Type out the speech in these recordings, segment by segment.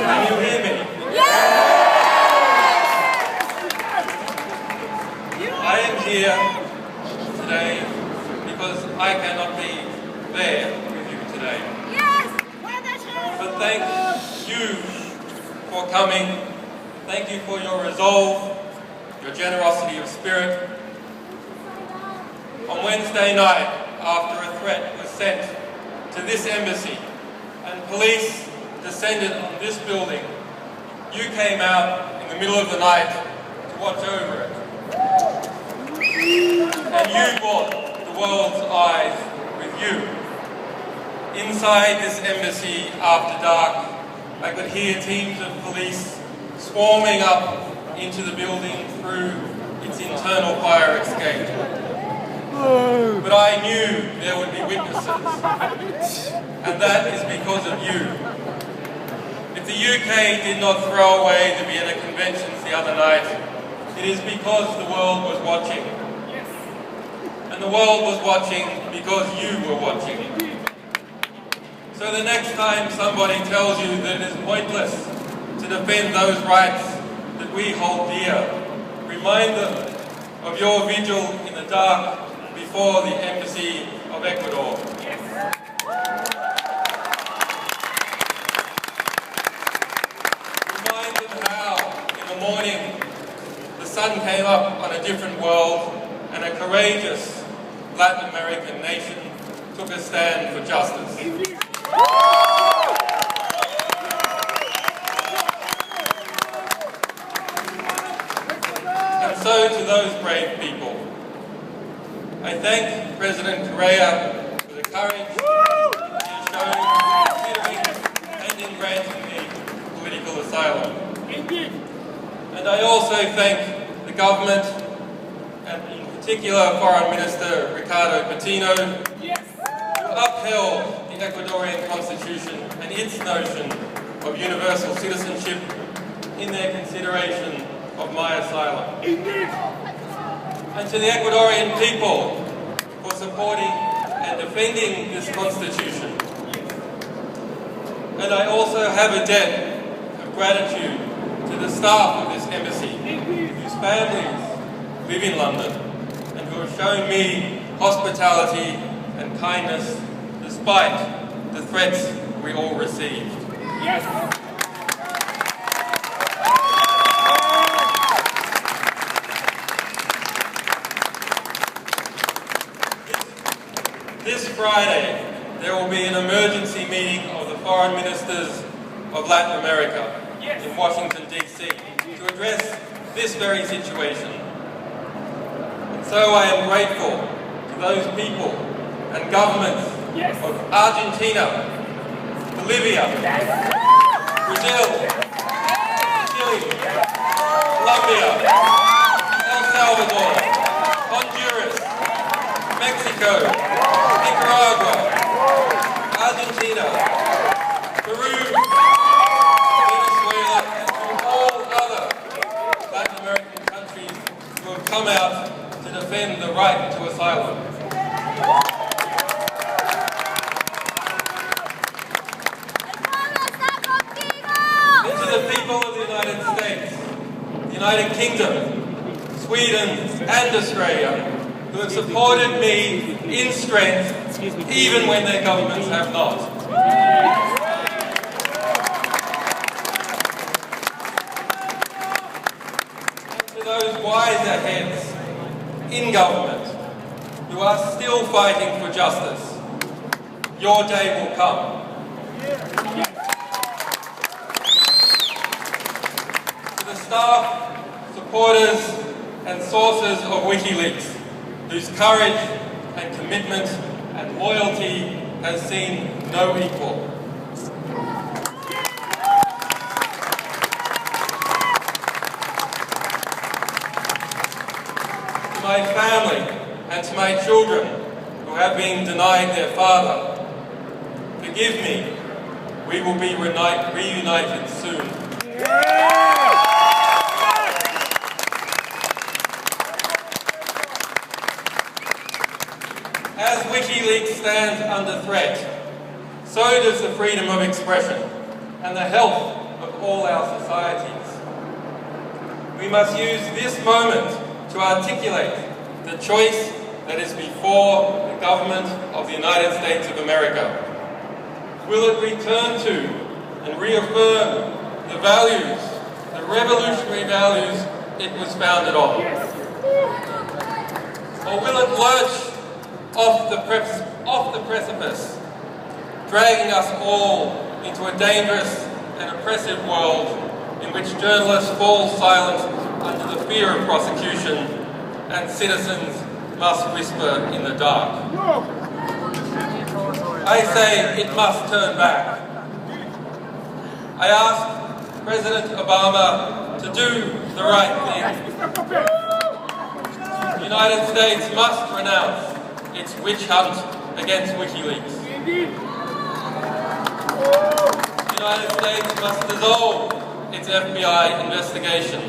Can you hear me? I am here today because I cannot be there with you today. But thank you for coming. Thank you for your resolve, your generosity of spirit. On Wednesday night, after a threat was sent to this embassy and police descended on this building, you came out in the middle of the night to watch over it. And you brought the world's eyes with you. Inside this embassy after dark, I could hear teams of police swarming up into the building through its internal fire escape. But I knew there would be witnesses, and that is because of you. If the UK did not throw away the Vienna Conventions the other night, it is because the world was watching. And the world was watching because you were watching. So the next time somebody tells you that it is pointless to defend those rights that we hold dear, remind them of your vigil in the dark before the Embassy of Ecuador. Remind them how, in the morning, the sun came up on a different world and a courageous Latin American nation took a stand for justice. And so to those brave people, I thank President Correa for the courage he has shown in considering and in granting me political asylum. And I also thank the government, and in particular Foreign Minister Ricardo Patino, who upheld the Ecuadorian Constitution and its notion of universal citizenship in their consideration of my asylum. And to the Ecuadorian people for supporting and defending this Constitution. And I also have a debt of gratitude to the staff of this embassy, whose families live in London, and who have shown me hospitality and kindness despite the threats we all received. This Friday, there will be an emergency meeting of the foreign ministers of Latin America in Washington, D.C. to address this very situation. And so I am grateful to those people and governments of Argentina, Bolivia, Brazil, Chile, Colombia, El Salvador, Honduras, Mexico, Nicaragua, Argentina, Peru, Venezuela, and to all other Latin American countries who have come out to defend the right to asylum. And to the people of the United States, the United Kingdom, Sweden, and Australia, who have supported me in strength, even when their governments have not. And to those wiser heads in government who are still fighting for justice, your day will come. To the staff, supporters, and sources of WikiLeaks, whose courage and commitment and loyalty has seen no equal. To my family and to my children who have been denied their father, forgive me, we will be reunited soon. As WikiLeaks stands under threat, so does the freedom of expression and the health of all our societies. We must use this moment to articulate the choice that is before the government of the United States of America. Will it return to and reaffirm the values, the revolutionary values it was founded on? Or will it lurch off the precipice, dragging us all into a dangerous and oppressive world in which journalists fall silent under the fear of prosecution and citizens must whisper in the dark? I say it must turn back. I ask President Obama to do the right thing. The United States must renounce its witch hunt against WikiLeaks. The United States must dissolve its FBI investigation.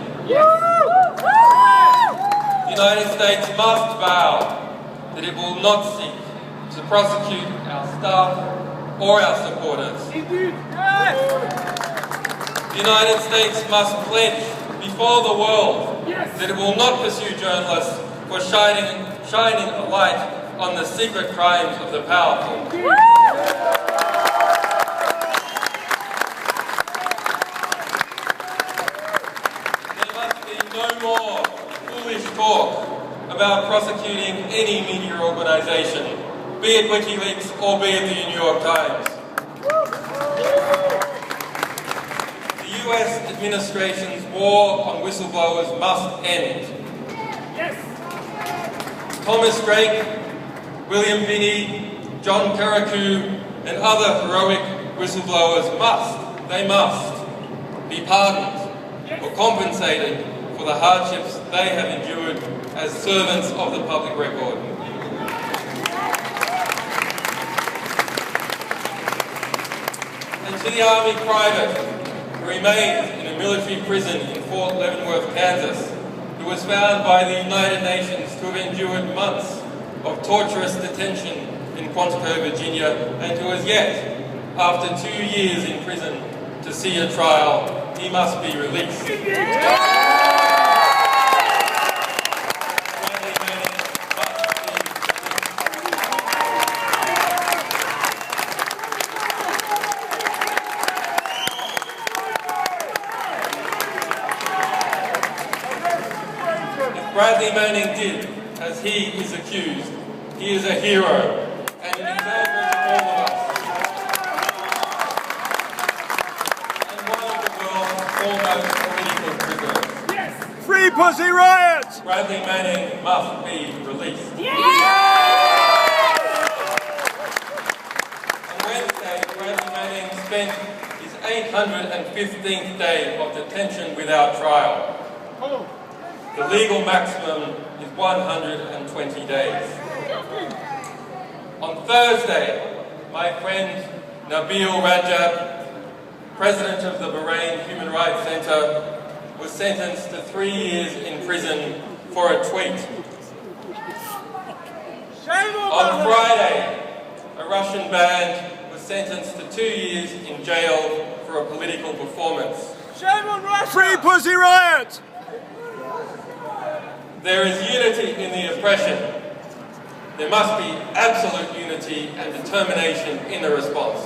The United States must vow that it will not seek to prosecute our staff or our supporters. The United States must pledge before the world that it will not pursue journalists for shining a light on the secret crimes of the powerful. There must be no more foolish talk about prosecuting any media organisation, be it WikiLeaks or be it the New York Times. The US administration's war on whistleblowers must end. Thomas Drake, William Binney, John Carriacou and other heroic whistleblowers must be pardoned or compensated for the hardships they have endured as servants of the public record. And to the Army private who remains in a military prison in Fort Leavenworth, Kansas, who was found by the United Nations to have endured months of torturous detention in Quantico, Virginia, and who has yet, after 2 years in prison, to see a trial, he must be released. Bradley Manning did as he is accused. He is a hero and an example to all of us. And one of the world's foremost political prisoners. Yes. Free Pussy Riot! Bradley Manning must be released. On Wednesday, Bradley Manning spent his 815th day of detention without trial. The legal maximum is 120 days. On Thursday, my friend Nabil Rajab, president of the Bahrain Human Rights Centre, was sentenced to 3 years in prison for a tweet. On Friday, a Russian band was sentenced to 2 years in jail for a political performance. Shame on Russia! Free Pussy Riot! There is unity in the oppression. There must be absolute unity and determination in the response.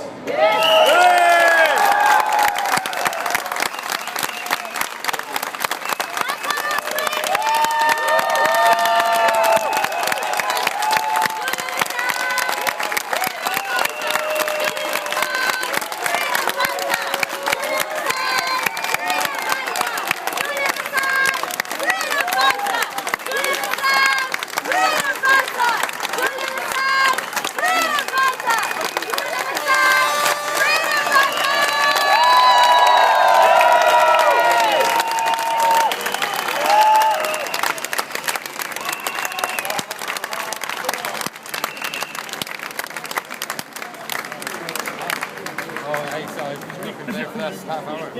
Oh, hey, so you can there for that half hour.